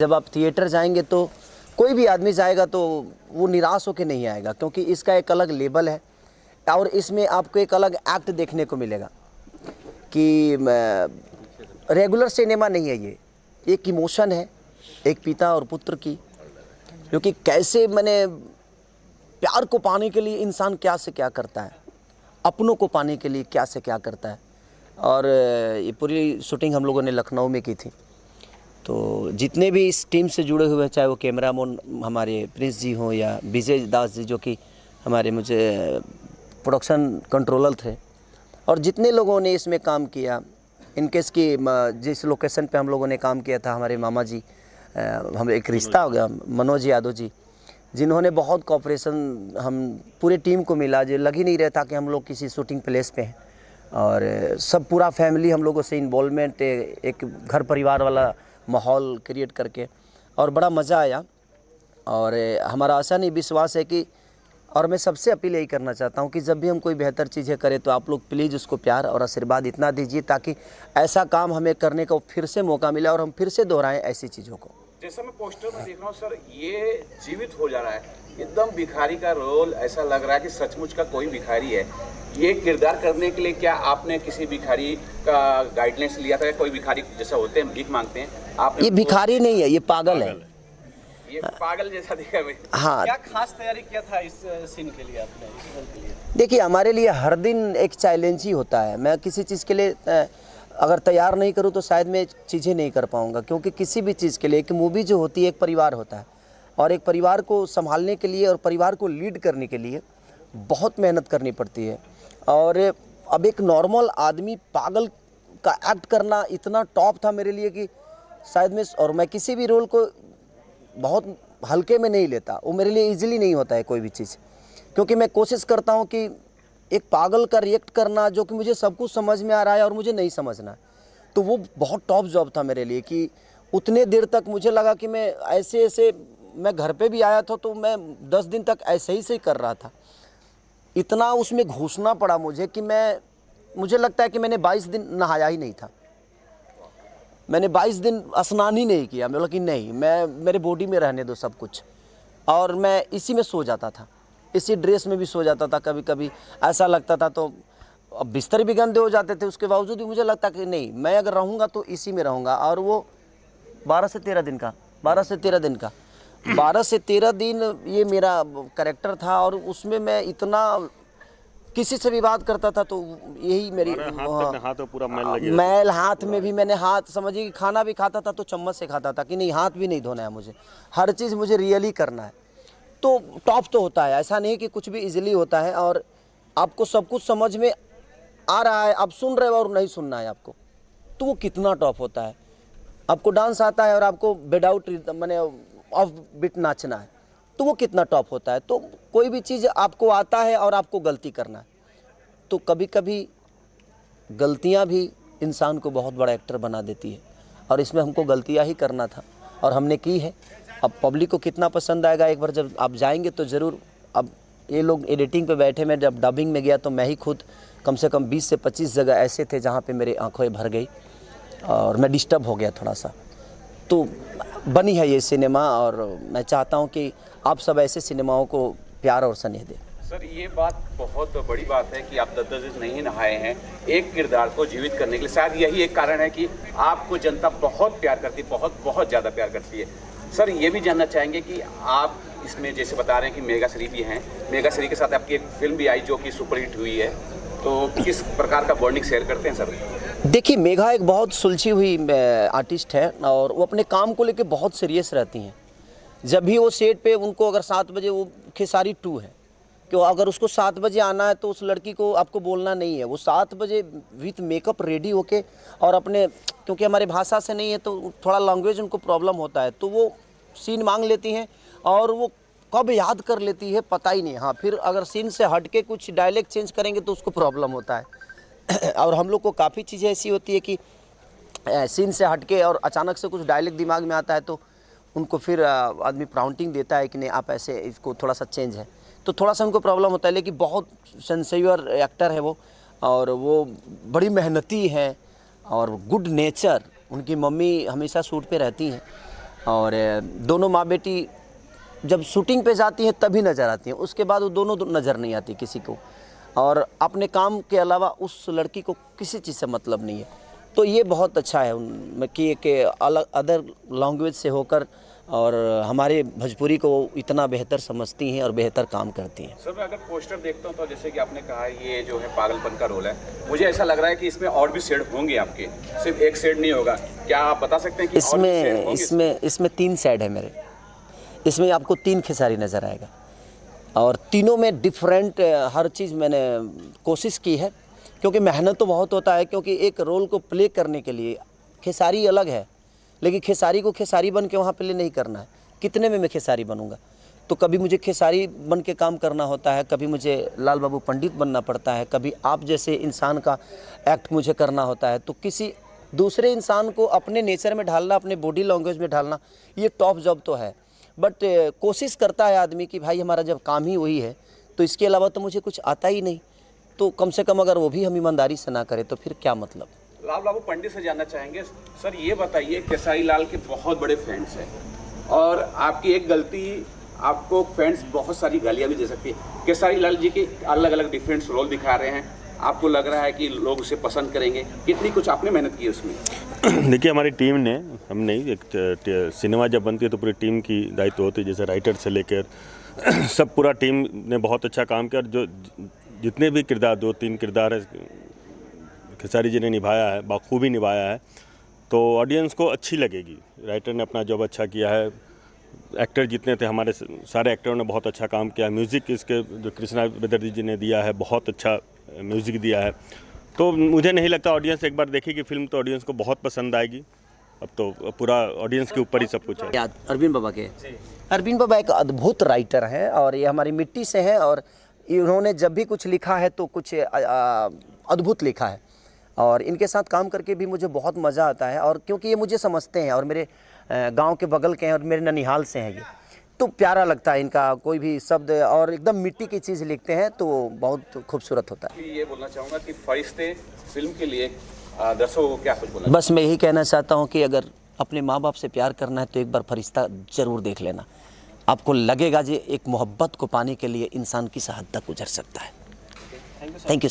जब आप थिएटर जाएंगे तो कोई भी आदमी जाएगा तो वो निराश होकर नहीं आएगा, क्योंकि इसका एक अलग लेवल है और इसमें आपको एक अलग एक्ट देखने को मिलेगा कि रेगुलर सिनेमा नहीं है। ये एक इमोशन है, एक पिता और पुत्र की, क्योंकि कैसे मैंने प्यार को पाने के लिए इंसान क्या से क्या करता है, अपनों को पाने के लिए क्या से क्या करता है। और ये पूरी शूटिंग हम लोगों ने लखनऊ में की थी। तो जितने भी इस टीम से जुड़े हुए, चाहे वो कैमरामैन हमारे प्रिंस जी हों या विजय दास जी जो कि हमारे मुझे प्रोडक्शन कंट्रोलर थे, और जितने लोगों ने इसमें काम किया, इनकेस की जिस लोकेशन पे हम लोगों ने काम किया था, हमारे मामा जी, हम एक रिश्ता हो गया मनोज यादव जी, जिन्होंने बहुत कोऑपरेशन हम पूरे टीम को मिला। जो लग ही नहीं रहा था कि हम लोग किसी शूटिंग प्लेस पे हैं, और सब पूरा फैमिली हम लोगों से इन्वॉल्वमेंट, एक घर परिवार वाला माहौल क्रिएट करके, और बड़ा मज़ा आया। और हमारा आशा नहीं विश्वास है कि, और मैं सबसे अपील यही करना चाहता हूं कि जब भी हम कोई बेहतर चीज़ें करें तो आप लोग प्लीज़ उसको प्यार और आशीर्वाद इतना दीजिए ताकि ऐसा काम हमें करने का फिर से मौका मिले और हम फिर से दोहराएं ऐसी चीज़ों को। जैसा मैं पोस्टर में देख रहा हूँ सर, ये जीवित हो जा रहा है, एकदम भिखारी का रोल, ऐसा लग रहा है कि सचमुच का कोई भिखारी है। ये किरदार करने के लिए क्या आपने किसी भिखारी का गाइडलाइंस लिया था? कोई भिखारी जैसा होते हैं, भीख मांगते हैं, आपने? ये भिखारी नहीं है, ये पागल है। ये पागल जैसा दिखा भाई। हाँ, क्या खास तैयारी किया था इस सीन के लिए आपने, इस रोल के लिए? देखिए, हमारे लिए हर दिन एक चैलेंज ही होता है। मैं किसी चीज़ के लिए अगर तैयार नहीं करूं तो शायद मैं चीज़ें नहीं कर पाऊंगा, क्योंकि किसी भी चीज़ के लिए एक मूवी जो होती है, एक परिवार होता है, और एक परिवार को संभालने के लिए और परिवार को लीड करने के लिए बहुत मेहनत करनी पड़ती है। और अब एक नॉर्मल आदमी पागल का एक्ट करना इतना टॉप था मेरे लिए कि शायद मैं किसी भी रोल को बहुत हल्के में नहीं लेता। वो मेरे लिए इजीली नहीं होता है कोई भी चीज़, क्योंकि मैं कोशिश करता हूँ कि एक पागल का रिएक्ट करना जो कि मुझे सब कुछ समझ में आ रहा है और मुझे नहीं समझना, तो वो बहुत टॉप जॉब था मेरे लिए। कि उतने देर तक मुझे लगा कि मैं ऐसे मैं घर पे भी आया था तो मैं 10 दिन तक ऐसे ही से कर रहा था। इतना उसमें घुसना पड़ा मुझे कि मुझे लगता है कि मैंने 22 दिन नहाया ही नहीं था। मैंने 22 दिन स्नान ही नहीं किया। मैं बोला कि नहीं, मेरे बॉडी में रहने दो सब कुछ। और मैं इसी में सो जाता था, इसी ड्रेस में भी सो जाता था। कभी कभी ऐसा लगता था, तो अब बिस्तर भी गंदे हो जाते थे, उसके बावजूद भी मुझे लगता कि नहीं, मैं अगर रहूँगा तो इसी में रहूँगा। और वो 12 से 13 दिन का 12 से 13 दिन ये मेरा कैरेक्टर था। और उसमें मैं इतना किसी से भी बात करता था तो यही मेरी हाथ पूरा मैल हाथ में भी, मैंने हाथ समझिए कि खाना भी खाता था तो चम्मच से खाता था कि नहीं, हाथ भी नहीं धोना है मुझे, हर चीज़ मुझे रियली करना है। तो टॉप तो होता है, ऐसा नहीं कि कुछ भी इजीली होता है। और आपको सब कुछ समझ में आ रहा है, आप सुन रहे हो और नहीं सुनना है आपको, तो वो कितना टॉप होता है। आपको डांस आता है और आपको विदाउट मैंने ऑफ बीट नाचना है, तो वो कितना टॉप होता है। तो कोई भी चीज़ आपको आता है और आपको गलती करना है, तो कभी कभी गलतियां भी इंसान को बहुत बड़ा एक्टर बना देती है। और इसमें हमको गलतियां ही करना था और हमने की है। अब पब्लिक को कितना पसंद आएगा, एक बार जब आप जाएंगे तो ज़रूर। अब ये लोग एडिटिंग पे बैठे, मैं जब डबिंग में गया तो मैं ही खुद कम से कम 20 से 25 जगह ऐसे थे जहाँ पे मेरी आंखें भर गई और मैं डिस्टर्ब हो गया थोड़ा सा। तो बनी है ये सिनेमा, और मैं चाहता हूँ कि आप सब ऐसे सिनेमाओं को प्यार और स्नेह दें। सर, ये बात बहुत बड़ी बात है कि आप 10-10 दिन नहीं नहाए हैं एक किरदार को जीवित करने के लिए। शायद यही एक कारण है कि आपको जनता बहुत प्यार करती है, बहुत ज़्यादा प्यार करती है। सर, ये भी जानना चाहेंगे कि आप इसमें जैसे बता रहे हैं कि मेगा श्री भी हैं, मेगा श्री के साथ आपकी एक फिल्म भी आई जो कि सुपरहिट हुई है, तो किस प्रकार का बॉन्डिंग शेयर करते हैं सर? देखिए, मेघा एक बहुत सुलझी हुई आर्टिस्ट है और वो अपने काम को लेके बहुत सीरियस रहती हैं। जब भी वो सेट पे, उनको अगर 7 बजे, वो खेसारी 2 है, कि अगर उसको 7 बजे आना है तो उस लड़की को आपको बोलना नहीं है, वो 7 बजे विथ मेकअप रेडी होके, और अपने, क्योंकि हमारे भाषा से नहीं है तो थोड़ा लैंग्वेज उनको प्रॉब्लम होता है, तो वो सीन मांग लेती हैं और वो कब याद कर लेती है पता ही नहीं। हाँ, फिर अगर सीन से हट के कुछ डायलेक्ट चेंज करेंगे तो उसको प्रॉब्लम होता है। और हम लोग को काफ़ी चीज़ें ऐसी होती है कि सीन से हट के और अचानक से कुछ डायलेक्ट दिमाग में आता है तो उनको फिर आदमी प्राउंटिंग देता है कि नहीं, आप ऐसे इसको थोड़ा सा चेंज है, तो थोड़ा सा उनको प्रॉब्लम होता है। लेकिन बहुत सिंसियर एक्टर है वो, और वो बड़ी मेहनती हैं और गुड नेचर। उनकी मम्मी हमेशा शूट पे रहती हैं और दोनों माँ बेटी जब शूटिंग पे जाती हैं तभी नज़र आती हैं, उसके बाद वो दोनों नज़र नहीं आती किसी को। और अपने काम के अलावा उस लड़की को किसी चीज़ से मतलब नहीं है। तो ये बहुत अच्छा है उनमें कि एक अलग अदर लैंग्वेज से होकर और हमारे भोजपुरी को इतना बेहतर समझती हैं और बेहतर काम करती हैं। सर मैं अगर पोस्टर देखता हूँ तो जैसे कि आपने कहा ये जो है पागलपन का रोल है, मुझे ऐसा लग रहा है कि इसमें और भी शेड होंगे आपके, सिर्फ एक शेड नहीं होगा। क्या आप बता सकते हैं कि और भी शेड होंगे? इसमें 3 साइड है मेरे। इसमें आपको 3 खेसारी नज़र आएगा और तीनों में डिफरेंट हर चीज़ मैंने कोशिश की है, क्योंकि मेहनत तो बहुत होता है। क्योंकि एक रोल को प्ले करने के लिए खेसारी अलग है, लेकिन खेसारी को खेसारी बन के वहाँ प्ले नहीं करना है। कितने में मैं खेसारी बनूंगा? तो कभी मुझे खेसारी बन के काम करना होता है, कभी मुझे लाल बाबू पंडित बनना पड़ता है, कभी आप जैसे इंसान का एक्ट मुझे करना होता है। तो किसी दूसरे इंसान को अपने नेचर में ढालना, अपने बॉडी लैंग्वेज में ढालना, ये टॉप जॉब तो है। बट कोशिश करता है आदमी कि भाई हमारा जब काम ही वही है तो इसके अलावा तो मुझे कुछ आता ही नहीं, तो कम से कम अगर वो भी हम ईमानदारी से ना करें तो फिर क्या मतलब। लाल बाबू पंडित से जानना चाहेंगे सर, ये बताइए खेसारी लाल के बहुत बड़े फैंस हैं और आपकी एक गलती आपको फैंस बहुत सारी गालियाँ भी दे सकती है। खेसारी लाल जी के अलग अलग डिफरेंट रोल दिखा रहे हैं, आपको लग रहा है कि लोग उसे पसंद करेंगे? कितनी कुछ आपने मेहनत की उसमें? देखिए हमारी टीम ने, हम नहीं, एक सिनेमा जब बनती है तो पूरी टीम की दायित्व होती है, जैसे राइटर से लेकर सब पूरा टीम ने बहुत अच्छा काम किया। और जो जितने भी किरदार, 2-3 किरदार है खेसारी जी ने निभाया है, बखूबी निभाया है, तो ऑडियंस को अच्छी लगेगी। राइटर ने अपना जॉब अच्छा किया है, एक्टर जितने थे हमारे सारे एक्टरों ने बहुत अच्छा काम किया। म्यूज़िक इसके जो कृष्णा बेदर्जी जी ने दिया है, बहुत अच्छा म्यूज़िक दिया है। तो मुझे नहीं लगता ऑडियंस एक बार देखेगी फिल्म तो ऑडियंस को बहुत पसंद आएगी। अब तो पूरा ऑडियंस के ऊपर ही सब कुछ है। याद अरविंद बाबा के, अरविंद बाबा एक अद्भुत राइटर हैं और ये हमारी मिट्टी से हैं और इन्होंने जब भी कुछ लिखा है तो कुछ अद्भुत लिखा है और इनके साथ काम करके भी मुझे बहुत मज़ा आता है। और क्योंकि ये मुझे समझते हैं और मेरे गांव के बगल के हैं और मेरे ननिहाल से हैं ये, तो प्यारा लगता है इनका कोई भी शब्द और एकदम मिट्टी की चीज़ लिखते हैं तो बहुत खूबसूरत होता है। ये बोलना चाहूँगा कि फरिश्ते फिल्म के लिए दर्शकों को क्या कुछ बोलना? बस मैं यही कहना चाहता हूँ कि अगर अपने माँ बाप से प्यार करना है तो एक बार फरिश्ता ज़रूर देख लेना। आपको लगेगा कि एक मोहब्बत को पाने के लिए इंसान किस हद तक गुजर सकता है। Thank you.